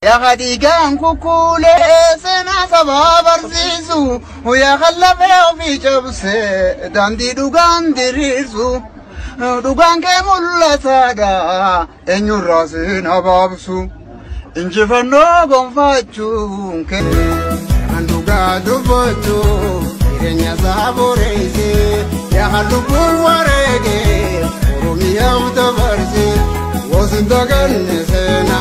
يا خديجان كوكولي سنا سباب رزيزو ويا خلفه في جبس داندي دوغان دريزو دوغان كمولا سادا انيو راسنا بابسو انجفنو غنفاچو كندوغا دوبوچو يرنيا سابوريزي يا خلوكو وريغي روميا ودبرزي وسندغن سنا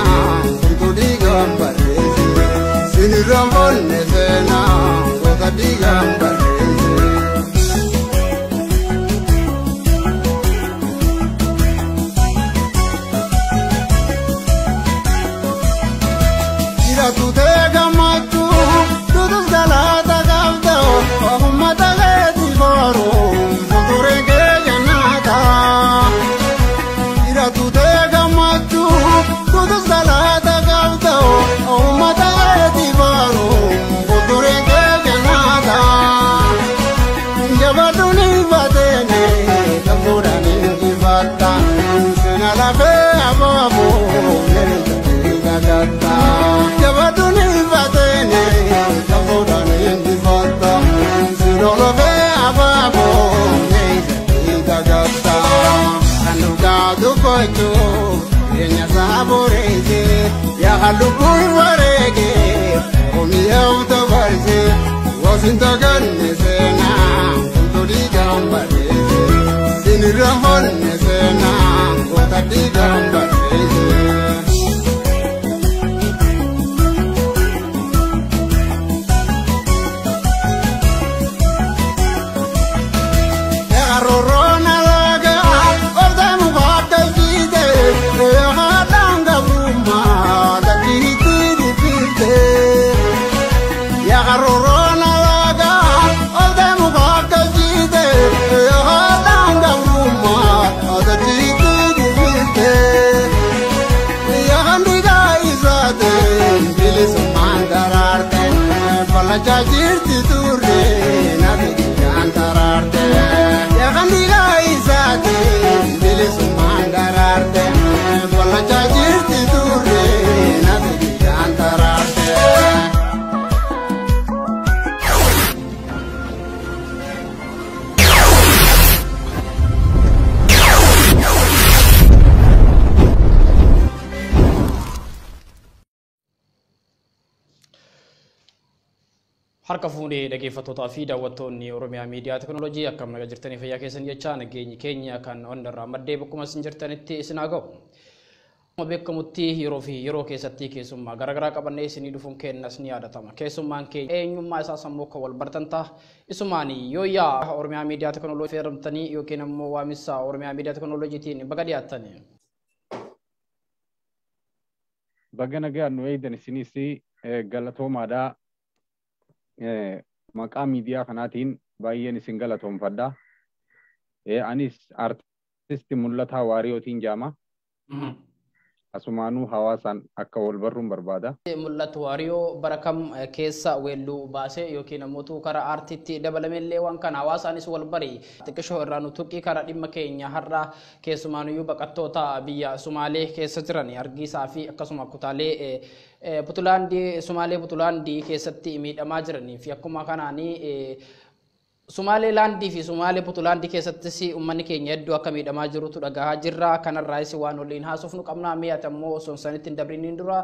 Sinirambol nesena, kota digambare. Ira tu te gamatu, tu galata gavdo, ahumata gedi baro, futurenge janata. Ira tu te gamatu, tu galata gavdo, ahumata la fe ababo gata jabaduni batene kaboda ni fata sino la fe ababo gata anuga do kocho yenya saboreze ya halubu warege omiya utabarze wasinta ganne sena todi gambare sinirahon sena kota digambare Jajirti turre nabi jantararte ya kandila isate bilis mandararte wala jajirti turre nabi jantararte harka fuudhee dhaggeeffattoota fi daawwattoonni Oromiyaa Miidiyaa Teknooloojii akkam nagaa jirtanii fayyaa keessan jechaa nageenyi keenya kan hundarraa maddee bakkuma isin jirtanitti isin haa ga'u. Akkuma beekamutti yeroo keessatti keessummaa garaagaraa qabannee isinii dhufuun kennas ni yaadatama. Keessummaan keenya eenyummaa isaa sammuu akka wal bartan ta'a. Isumaanii yoo yaa Oromiyaa Miidiyaa Teknooloojii fayyadamtanii yookiin immoo waamisa Oromiyaa Miidiyaa Teknooloojiitiin baga dhiyaattanii. Baga nagaa nu eedan isinis galatoomaadhaa. Maqaa miidiyaa kanaatiin baay'een isin galatoomfadha. Anis artisti Mul'ataa Waariyootiin jaama. Asumaanuu hawaasaan akka wal barruun barbaada. Mul'atu Waariyoo bara kam keessa weelluu baasee yookiin ammoo karaa aartiitti dabalameellee waan kana hawaasaanis wal barii xiqqishoo irraa nu tuqqii karaa dhimma keenya har'a keessumaanuyyuu baqattoota biyya Sumaalee keessa jiran Hargeysaa fi akkasuma kutaalee Puntlaandii Sumaalee Puntlaandii keessatti miidhamaa jiranii fi akkuma kanaanii Somalilandii fi Somalee Puntlaandii keessattis uummanni keenya hedduu akka miidhamaa jirutu dhagahaa jirra. Kanarraayis waan waliin haasofnu qabna. Mi'aata immoo osoo sanitti hin dabriniin dura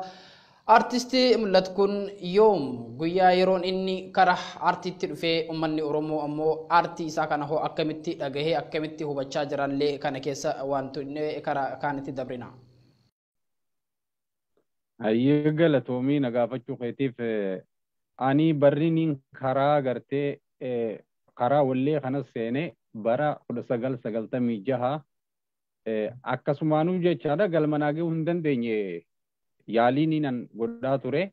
artistii Mul'atu kun yoom guyyaa yeroon inni karaa aartiitti dhufee uummanni Oromoo ammoo aartii isaa kana hoo akkamitti dhagahee akkamitti hubachaa jiranillee kana keessa wantoonni karaa kaanitti dabrina. Ayyee galatoomii nagaafachuu keetiif ani barriin karaa gartee karaa wallee kanas seene bara 1996 akkasumaanuu jechaadha galmanaagee hin dandeenye yaaliin nan godhaa ture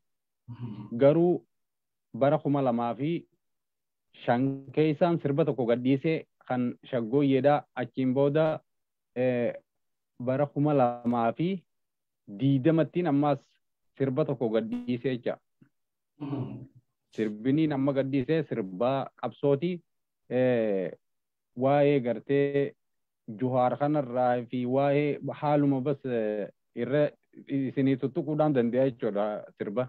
garuu bara 2005 keessaan sirba tokko gadhiisee kan shaggooyyeedha achiin booda bara 2020 ammaas sirba tokko gadhiisee jecha sirbini nama gadhiisee sirba qabsooti waa'ee gartee Juhaar kanarraa fi waa'ee haaluma bas irra isinii tuttuquudhaan danda'a jechuudha sirba.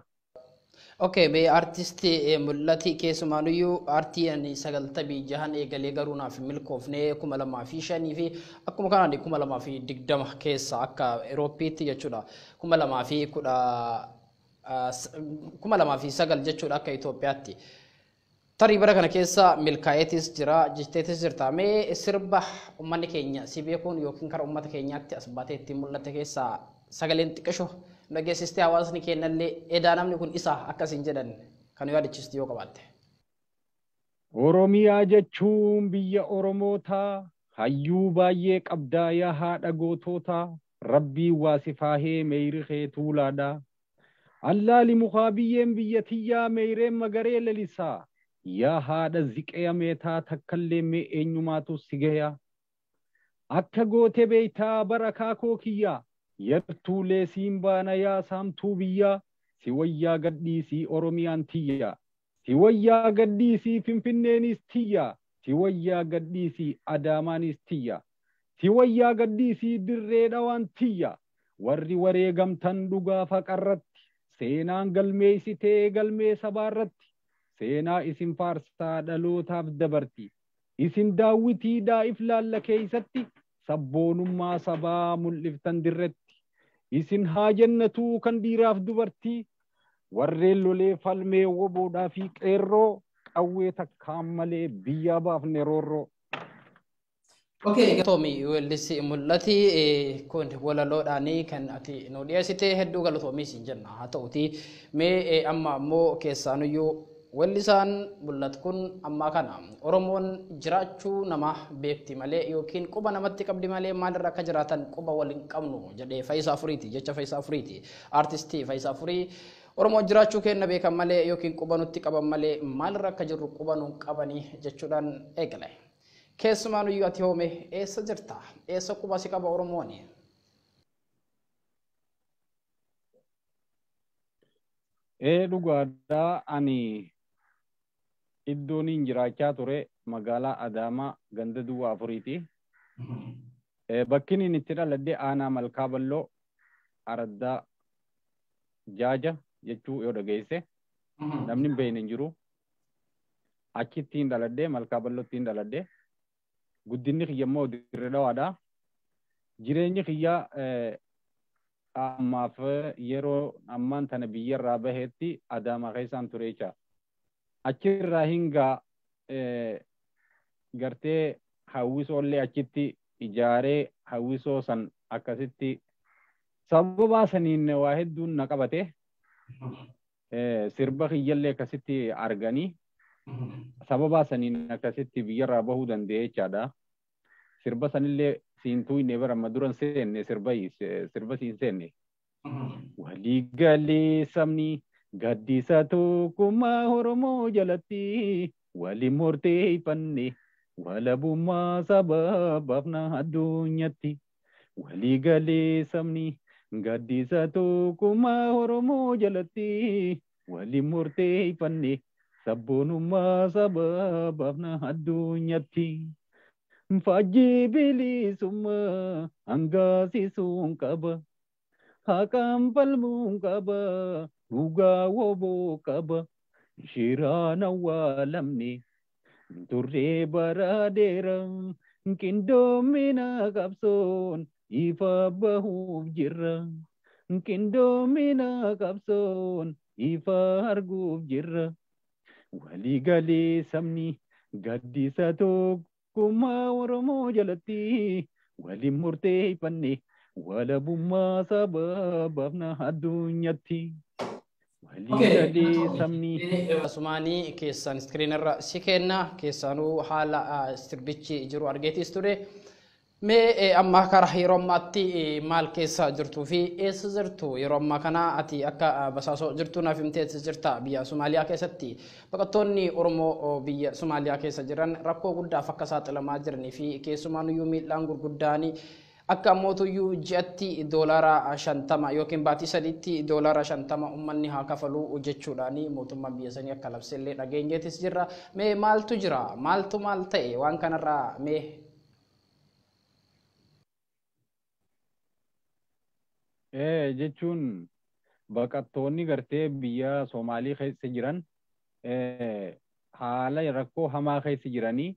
Okay, be artisti mul'ati keessumaanuyyuu aartii ani 96 eegalee garuu naaf milkoofnee 2005 fi akkuma kanaan 2020 keessa akka Euroopiitti jechuudha. 2009 jechuudha akka Itoophiyaatti. Tarii bara kana keessa milkaa'eetis jira, jechteetis jirta. Mee sirba uummanni keenya si beekuun yookiin karaa uummata keenyaatti as baatee ittiin mul'ate keessaa sagaleen xiqqashoo dhageessistee hawaasni keenyallee edaa namni kun isa akkasiin jedhan kan yaadachiistu yoo qabaatte. Oromiyaa jechuun biyya Oromootaa hayyuu baay'ee qabdaa yaa haadha goototaa rabbii waasifaahee meeyrihee tuulaadhaa. Allaali mukaa biyyeen biyya tiyyaa meeyreen magaree lalisaa. Yaa haadha ziqee meetaa takkallee mee eenyumaatu si gayaa. Akka goote beeytaa barakaa koo kiyyaa. Yartuulee siin baana yaa saamtuu biyyaa. Si wayyaa gadhiisii Oromiyaan tiyyaa. Si wayyaa gadhiisii Finfinneenis tiyyaa. Si wayyaa gadhiisii Adaamaanis tiyyaa. Si wayyaa gadhiisii Dirree Dhawaan tiyyaa. Warri wareegamtan dhugaa faqarratti. Seenaan galmeessitee galmee sabaarratti. Seenaa isin faarsaa dhalootaaf dabarti. Isin daawwitii daa'if laalla keeysatti. Sabboonummaa sabaa mul'iftan dirretti. Isin haa jennatuu kan dhiiraaf dubartii. Warreen lolee falmee woboodhaa fi qeerroo. Qawwee takkaan malee biyyaa baafne roorroo. Okay, Tommy, weellisi mul'ati kun walaloodhaanii kan ati nu dhiyeessite hedduu galatoomii siin jenna. Haa ta'uti mee amma ammoo keessaanuyyuu weellisaan mul'atu kun ammaa kana Oromoon jiraachuu nama beekti malee yookiin quba namatti qabdi malee maalirra akka jiraatan quba waliin qabnu jedhee Faayisaa Furiiti jecha Faayisaa Furiiti artistii Faayisaa Furii Oromoon jiraachuu kenna beekan malee yookiin quba nutti qaban malee maalirra akka jirru quba nuun qabanii jechuudhaan eegale. Keessumaanuyyuu ati hoome eessa jirta? Eessa quba si qaba Oromooni? Dhugaadhaa ani iddoon hin jiraachaa ture magaalaa Adaamaa ganda Duwwaa Afuriiti. Bakki inni itti dhaladde aanaa Malkaa Balloo Araddaa Jaaja jechuu yoo dhageesse namni hin beekne hin jiru. Achitti hin dhaladde Malkaa Ballootti hin dhaladde. Guddinni kiyya immoo Dirree Dhawaadha. Jireenyi kiyya ammaaf yeroo ammaan tana biyyarraa baheetti Adaamaa keessaan ture jecha. Achirraa hingaa gartee hawwisoollee achitti ijaaree hawwisoo san akkasitti sababa saniin waa hedduun na qabate. Sirba kiyyallee akkasitti arganii sababa saniin akkasitti biyyarraa bahuu danda'e jechaadha. Sirba sanillee siintuu inni bara duran seenne sirba siin seenne. Walii galee sabni gaddisa tokkummaa Oromoo jalatti wali murteeffanne walabummaa sababaaf na addunyaatti. Walii galee sabni gaddisa tokkummaa Oromoo jalatti wali murteeffanne sabboonummaa sababaaf na addunyaatti. Faajjii bilisummaa hangaasisuun qaba. Haqaan falmuun qaba. Dhugaa woboo qaba. Shiraan awwaalamne. Turree bara dheeraa. Qindoomina qabsoon ifa bahuuf jirra. Qindoomina qabsoon ifa arguuf jirra. Walii galee sabni gaddisa tokkummaa Oromoo jalatti waliin murteeffanne walabummaa sababaaf na addunyaatti. Walii galee sabni. Asumaanii keessan iskiriinarra si kenna keessaanuu haala sirbichi jiru argeetis ture. Mee amma karaa yeroo ammaatti maal keessa jirtuu fi eessa jirtu yeroo ammaa kana ati akka basaasoo jirtu naaf himtee jirta biyya Somaaliyaa keessatti baqattoonni Oromoo biyya Somaaliyaa keessa jiran rakkoo guddaaf akka saaxilamaa jiranii fi keessumaanuyyuu miidhaan gurguddaan akka mootuyyuu ji'atti doolaara 50 yookiin baatii sadiitti doolaara 50 ummanni haa kafalu jechuudhaan mootummaan biyya sanii akka labsellee dhageenyeetis jirra. Mee maaltu jira? Maaltu maal ta'e waan kanarraa mee jechuun baqattoonni gartee biyya Soomaalii keessa jiran haala rakkoo hamaa keessa jiranii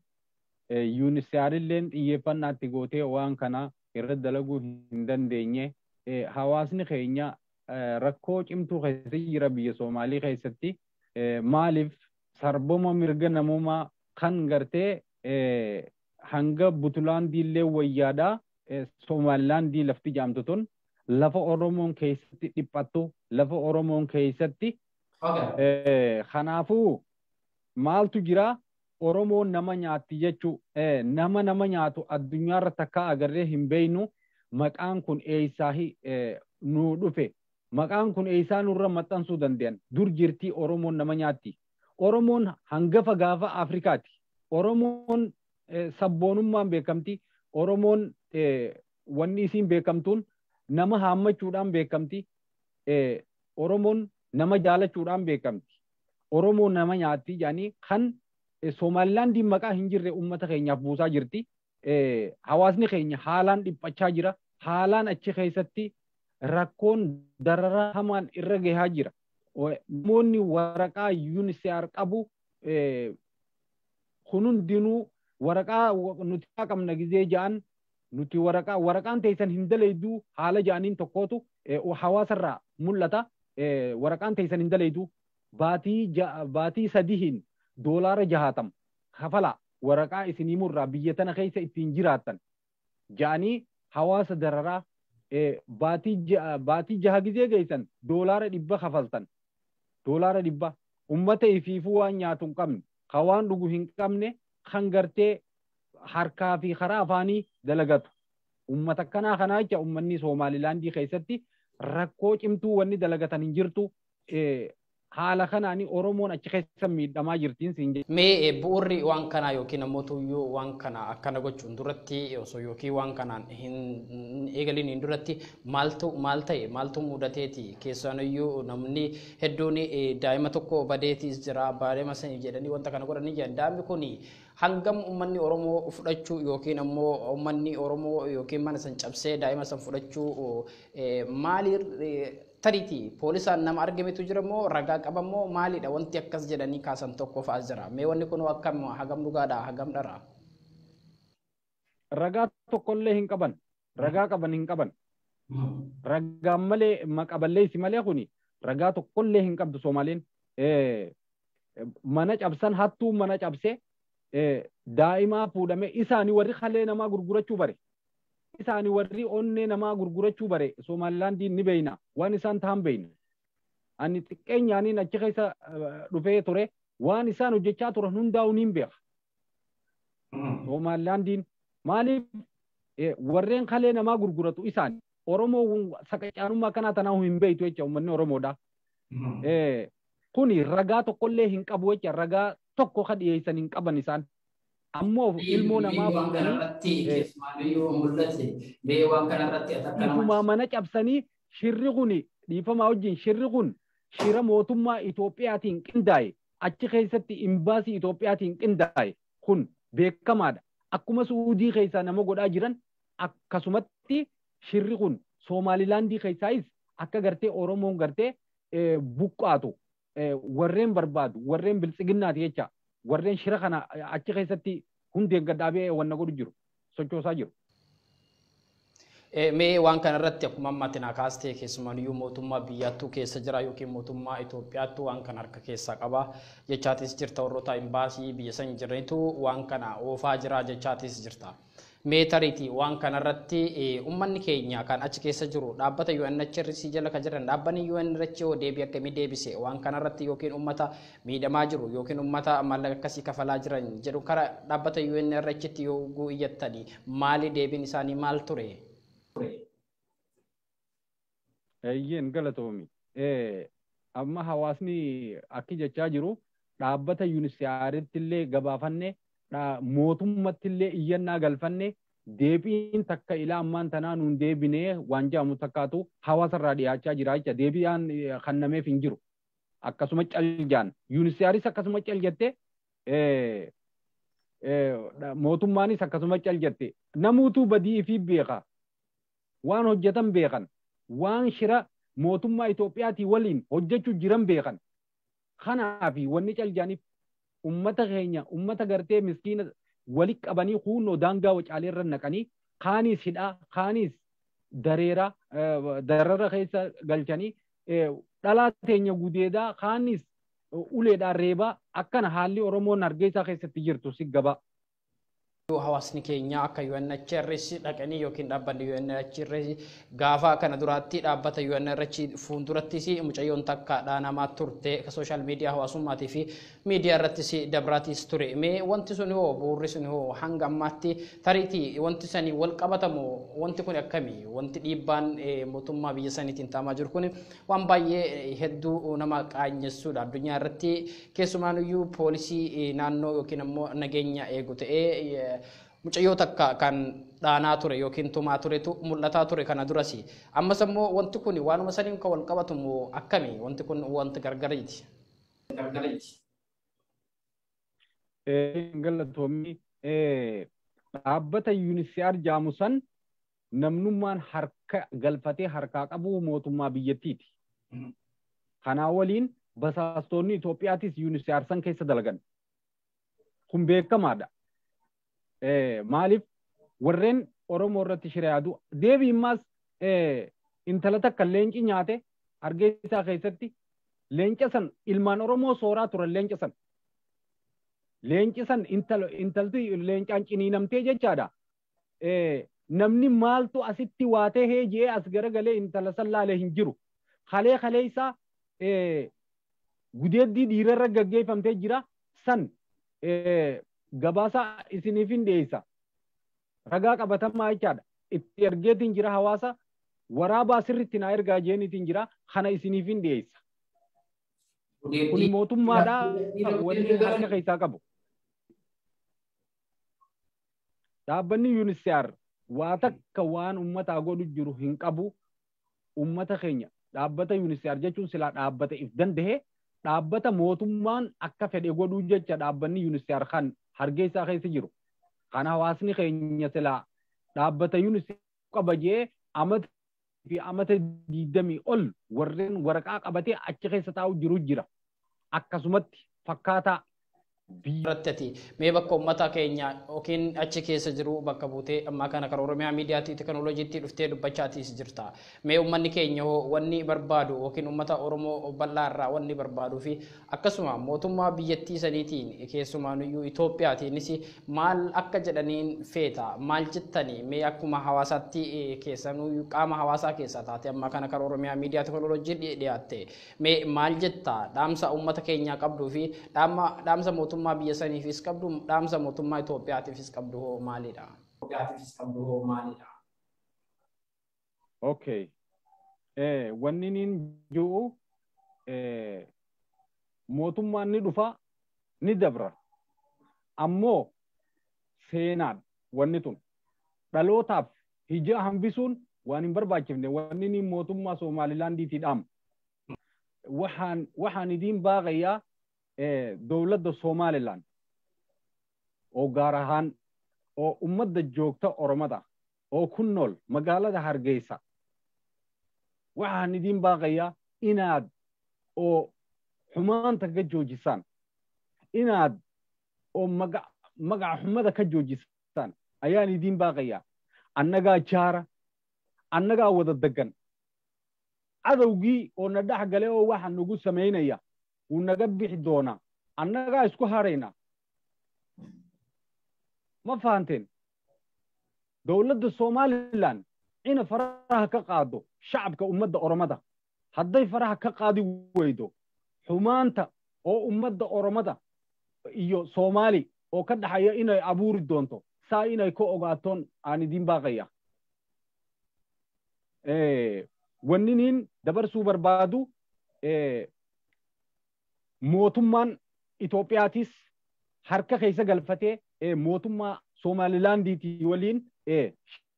yuunisiyaarilleen xiyyeeffannaatti gootee waan kana irra dalaguu hin dandeenye hawaasni keenya rakkoo cimtuu keessa jira biyya Soomaalii keessatti maaliif sarbama mirga namummaa kan gartee hanga Buntlaandillee wayyaadhaa Somaalilaandii lafti jaamtu tun lafa Oromoon keessatti dhiphattu lafa Oromoon keessatti kanaafuu maaltu jira Oromoon nama nyaatti jechuu nama nyaatu addunyaarra takka agarree hin beeynu maqaan kun eessaahi nu dhufe maqaan kun eessaa nurra maxxansuu danda'an dur jirtii Oromoon nama nyaatti Oromoon hangafa gaafa Afrikaati Oromoon sabboonummaan beekamti Oromoon wanni isiin beekamtuun nama haammachuudhaan beekamti Oromoon nama jaalachuudhaan beekamti Oromoon nama nyaatti jaanii kan Somaalilaandiin maqaa hin jirre uummata keenyaaf buusaa jirti hawaasni keenya haalaan dhiphachaa jira haalaan achi keessatti rakkoon dararaa hamaan irra gahaa jira namoonni waraqaa UNHCR qabu kun hundinuu waraqaa nuti qabna gizee ja'an nuti waraqaan teessan hin daleeyduu haala ja'aniin tokkootu hawaasarraa mul'ata waraqaan teessan hin daleeyduu baatii sadihin $60 kafala waraqaa isinii murraa biyya tana keessa ittiin jiraattan ja'anii hawaasa dararaa baatii jaha gizee geessan $100 kafaltan $100 ummata ifiifuu waan nyaatu hin qabne kan waan dhugu hin qabne kan gartee harkaa fi karaa afaanii dalagatu ummata kanaa jecha ummanni Somaalilaandii keessatti rakkoo cimtuu wanni dalagatan hin jirtu haala kanaani Oromoon achi keessa miidhamaa jirtiin siin jedhe. Mee bu'uurri waan kanaa yookiin ammoo tuyyuu waan kana akkana gochuun duratti osoo yookiin waan kanaan hin eegaliin hin duratti maaltu mudateeti keessaanuyyuu namni hedduun daa'ima tokko badeetis jira baadema sanii jedhanii wanta kana godhanii jiran daa'imni kun hangam ummanni Oromoo fudhachuu yookiin ammoo ummanni Oromoo yookiin mana san cabsee daa'ima san fudhachuu maali tariti poolisaan nama argametu jira moo ragaa qabamoo maalidha wanti akkas jedhanii kaasan tokko fa'aa jira mee wanni kun akkam hagam dhugaadha hagam dhara ragaa tokkollee hin qaban ragaa qaban hin qaban ragaa malee maqaballeessi malee kuni ragaa tokkollee hin qabdu Soomaaliin mana cabsan hattuu mana cabse daa'imaa fuudhame isaanii warri kalee namaa gurgurachuu bare isaanii warri onnee namaa gurgurachuu bare Somaalilaandiin ni beeyna waan isaan ta'an beeyna ani xiqqeenyaaniin achi keessa dhufee ture waan isaan hojjechaa turan hundaa'uu niin beeka Somaalilaandiin maaliif warreen kalee namaa gurguratu isaan Oromoo saqacaanummaa kanaa tanaa hin beeytu jecha uummanni Oromoodha kuni ragaa tokkollee hin qabu jecha ragaa tokko ka dhiyeessan hin qaban isaan ammoo ilmoo namaa fuudhanii mana cabsanii shirri kun dhiifamaa wajjin shirri kun shira mootummaa Itoophiyaatiin qindaa'e achi keessatti imbaasii Itoophiyaatiin qindaa'e kun beekamaadha akkuma Suudii keessaa nama godhaa jiran akkasumatti shirri kun Somaalilaandii keessaayis akka gartee Oromoon gartee buqqaatu warreen barbaadu warreen biltsiginnaati jecha warreen shira kana achi keessatti hundeen gadhaabee wanna godhu jiru sochoosaa jiru. Mee waan kana irratti akkuma ammaatti naa kaastee keessumaaniyyuu mootummaa biyyaattuu keessa jira yookiin mootummaa Itoophiyaattuu waan kana harka keessaa qaba jechaatis jirta warroota imbaasii biyya san jiranitu waan kana oofaa jira jechaatis jirta. Mee tariitii waan kana irratti uummanni keenya kan achi keessa jiru dhaabbata UNHCR jala kan jiran dhaabbanni UNHCR deebii akkamii deebise waan kana irratti yookiin uummata miidhamaa jiru yookiin uummata maallaqa akkasii kafalaa jiran jedhu kara dhaabbata UNHCR yoo iyyattanii maali deebiin isaanii maal ture? Eeyyeen galatoomi. Amma hawaasni akki jechaa jiru dhaabbata UNHCRtti illee gabaafanne mootummatti illee iyyannaa galfanne deebiin takka ilaa ammaan tanaa nuun deebinee waan jedhamu takkaatu hawaasarraa dhiyaachaa jira jecha deebi'aan kannameef hin jiru. Akkasuma caljaan UNHCRis akkasuma caljatte mootummaanis akkasuma caljatte namuutuu badii fi beeka waan hojjetan beekan waan shira mootummaa Itoophiyaatii waliin hojjechuu jiran beekan. Kanaafi wanni caljaaniif ummata keenya ummata gartee miskiina walitti qabanii huunnoo daangaa wacaalee irra naqanii kaanis hidhaa kaanis dareera darara keessa galchanii dhalaa teenya gudeedaa kaanis uleedhaan reebaa akkana haalli Oromoon Hargeysaa keessatti jirtu si gabaa. Hawaasni keenya akka UNHCRs dhaqanii yookiin dhaabbanni UNHCRs gaafa kana duraatti dhaabbata UNHCR fuuldurattis mucayyoon takka dhaanamaa turte sooshaal miidiyaa hawaasummaatii fi miidiyaa irrattis dabraatis ture. Mee wanti sun hoo bu'uurri sun hoo hanga ammaatti tariitii wanti sanii wal qabatamu wanti kun akkamii wanti dhiibbaan mootummaa biyya saniitiin taamaa jiru kun waan baay'ee hedduu nama qaanjessuudha addunyaa irratti keessumaanuyyuu poolisii naannoo yookiin ammoo nageenya eegu ta'ee mucayyoo takka kan dhaanaa ture yookiin tumaa turetu mul'ataa ture kana durasi ammas ammoo wanti kun waanuma saniin kan wal qabatu moo akkamii wanti kun wanti gargariiti. Galatoomii dhaabbata UNHCR jaamusan namnummaan harka galfatee harkaa qabu mootummaa biyyattiiti. Kanaa waliin basaastonni Itoophiyaatis UNHCR san keessa dalagan. Kun beekamaadha. Maaliif warreen Oromoo irratti shira yaadu deebi'immaas intala takka leenci nyaate Hargeysaa keessatti leenca san ilmaan Oromoo sooraa turan leenca san. Leenci san intalti leencaan ciniinamtee jechaadha. Namni maaltu asitti waatee heejee as garagalee intala san laalee hin jiru. Kalee isaa gudeeddii dhiirarra gaggeeffamtee jira san gabaasa isiniif hin dhiyeessa. Ragaa qabatamaa jechaadha. Itti ergeetiin jira hawaasa waraabaa sirriitti naa ergaa jeeniitiin jira kana isiniif hin dhiyeessa. Kuni mootummaadhaa wanni harka keessaa qabu. Dhaabbanni UNHCR waa takka waan uummataa godhu jiru hin qabu. Uummata keenya dhaabbata UNHCR jechuun silaa dhaabbata if danda'e dhaabbata mootummaan akka fedhe godhuu jecha dhaabbanni UNHCR kan Hargeysaa keessa jiru. Kana hawaasni keenya silaa dhaabbata UNHCR qabajee amata 20 ol warreen waraqaa qabatee achi keessa taa'u jiru jira. Akkasumatti fakkaataa Rattati mee bakka uummata keenya yookiin achi keessa jiru bakka buutee amma kana kan Oromiyaa miidiyaatii teekinooloojiitti dhuftee dubbachaatiis jirta. Mee uummanni keenya hoo wanni barbaadu yookiin uummata Oromoo bal'aa irraa wanni barbaaduu fi akkasuma mootummaa biyyattii saniitiin keessumaanuyyuu Itoophiyaatiinis maal akka jedhaniin feeta maal jettanii mee akkuma hawaasaatti keessanuu qaama hawaasaa keessaa taate amma kana kan Oromiyaa miidiyaa teekinooloojii dhiyaatte mee maal jetta dhaamsa uummata keenyaa qabduu fi dhaamsa mootummaa biyya saniifis qabdu dhaamsa mootummaa Itoophiyaatiifis qabdu hoo maalidha? Okay. Wanni nin jiru mootummaan ni dhufa ni dabra. Ammoo seenaan wanni tun dhalootaaf hijaa hambisuun waan hin barbaachifne wanni nin mootummaa Somaalilaandiitii dhaam. Waxaan idiin baaqayaa dowladda Somaliland oo gaar ahaan oo ummadda joogta Oromada oo ku nool magaalada Hargeysa waxaan idiin baaqayaa inaad oo xumaanta ka joojisaan inaad oo magaca xumada ka joojisaan ayaan idiin baaqayaa annagaa jaara annagaa wada degan cadowgii oo na dhex gale oo waxa nagu sameynaya uu naga bixi doonaa annagaa isku harayna ma fahanteen dowladda Somaliland ina faraha ka qaado shacabka ummadda Oromada hadday faraha ka qaadi weydo xumaanta oo ummadda Oromada iyo Soomaali oo ka dhaxaya inay abuuri doonto saa inay ka ogaatoon aan idiin baaqaya wanniniin dabarsuu barbaadu mootummaan Itoophiyaatis harka keessa galfatee mootummaa Somalilaandiitii waliin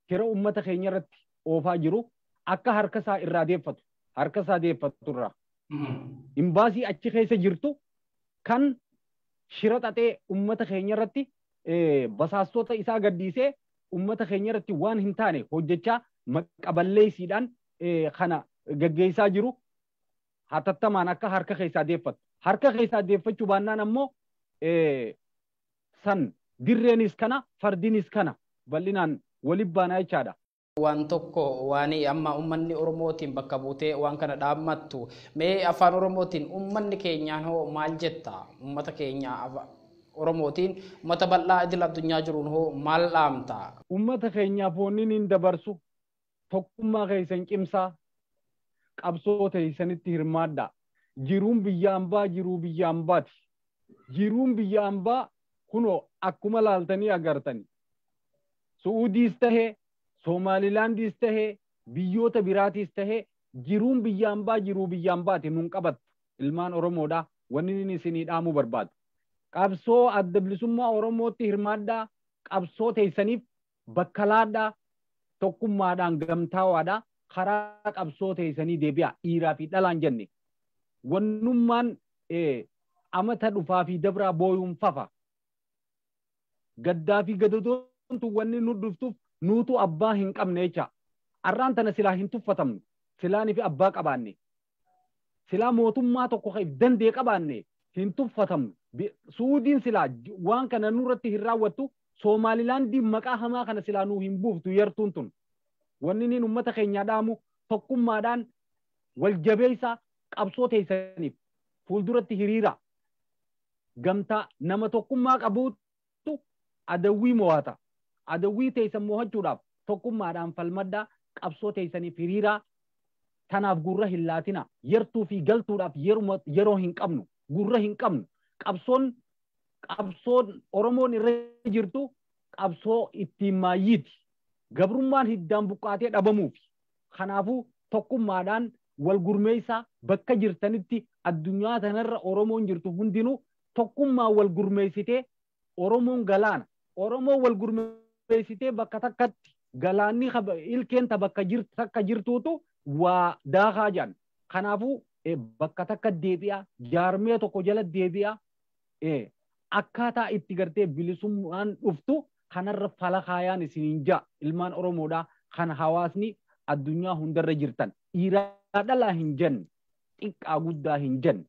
shira ummata keenya irratti oofaa jiru akka harka isaa irraa deeffatu harka isaa deeffatu irraa imbaasii achi keessa jirtu kan shira xaxee ummata keenya irratti basaastota isaa gaddiisee ummata keenya irratti waan hin taane hojjechaa maqaballeessiidhaan kana gaggeessaa jiru hatattamaan akka harka keessaa deeffatu. Harka keessaa deeffachuu baannaan ammoo san dirreenis kana fardinis kana bal'inaan waliin baanaa jechaadha. Waan tokko waan amma ummanni Oromootiin bakka buutee waan kana dhaammattu mee afaan Oromootiin ummanni keenyaan hoo maal jetta? Ummata keenya Oromootiin ummata bal'aa idil addunyaa jiruun hoo maal dhaamta? Ummata keenyaaf wanni hin dabarsu tokkummaa keessan cimsaa qabsoo teessanitti hirmaadhaa. Jiruun biyya hambaa jiruu biyya hambaati. Jiruun biyya hambaa kunoo akkuma laaltanii agartani. Suudiis tahee Somalilandis tahee biyyoota biraatis tahee jiruun biyya hambaa jiruu biyya hambaati nun qabattu ilmaan Oromoodha. Wanni isinii dhaamuu barbaadu. Qabsoo adda bilisummaa Oromootti hirmaadhaa. Qabsoo teessaniif bakka laadhaa. Tokkummaadhaan gamtaawaadhaa. Karaa qabsoo teessanii deebi'a dhiiraa fi dhalaan jenne. Wannummaan amata dhufaa fi dabraa booyuun fafa. Gaddaa fi gadodoontu wanni nu dhuftuuf nuutu abbaa hin qabne jecha. Arraan tana silaa hin tuffatamnu. Silaanii fi abbaa qabaanne. Silaa mootummaa tokko kan dandee qabaanne hin tuffatamnu. Suudiin silaa waan kana nurratti hin raawwattu. Somaalilaandiin maqaa hamaa kana silaa nuu hin buuftu yartuun tun. Wanni niin ummata keenyaa dhaamu tokkummaadhaan wal jabeessaa qabsoo teessaniif fuulduratti hiriira. Gamtaa nama tokkummaa qabuutu adawwii mo'ata. Adawwii teessan mo'achuudhaaf tokkummaadhaan falmaddaa qabsoo teessaniif hiriira. Tanaaf gurra hin laatina. Yartuu fi galtuudhaaf yeroo hin qabnu. Gurra hin qabnu. Qabsoon Oromoon irra jirtu qabsoo ittiin maayyiiti. Gabrummaan hiddaan buqqaatee dhabamuufi. Kanaafuu tokkummaadhaan wal gurmeessaa bakka jirtanitti addunyaa tanarra Oromoon jirtu hundinuu tokkummaa wal gurmeessitee Oromoon galaana. Oromoon wal gurmeessitee bakka takkatti galaanni ilkeenta bakka jirtuutu waa daakaa jedhan. Kanaafuu bakka takka deebi'a jaarmee tokko jala deebi'a akkaataa itti gartee bilisummaan dhuftu kanarra fala kaayaan isiniin ja'a ilmaan Oromoodhaa kan hawaasni addunyaa hundarra jirtan dhiiraa dhalaa hin jenne xiqqaa guddaa hin jenne.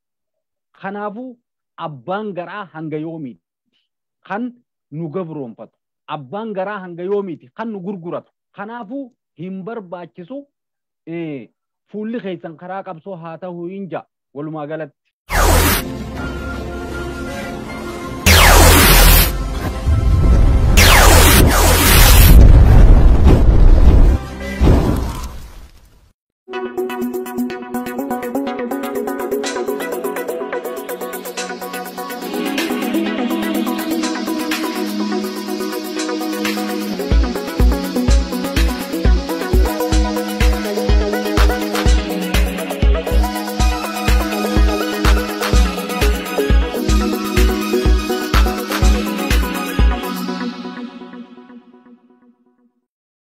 Kanaafuu abbaan garaa hanga yoomiiti kan nu gabroonfatu abbaan garaa hanga yoomiiti kan nu gurguratu. Kanaafuu hin barbaachisu fuulli keessan karaa qabsoo haa ta'uu hin ja'a walumaa galatti.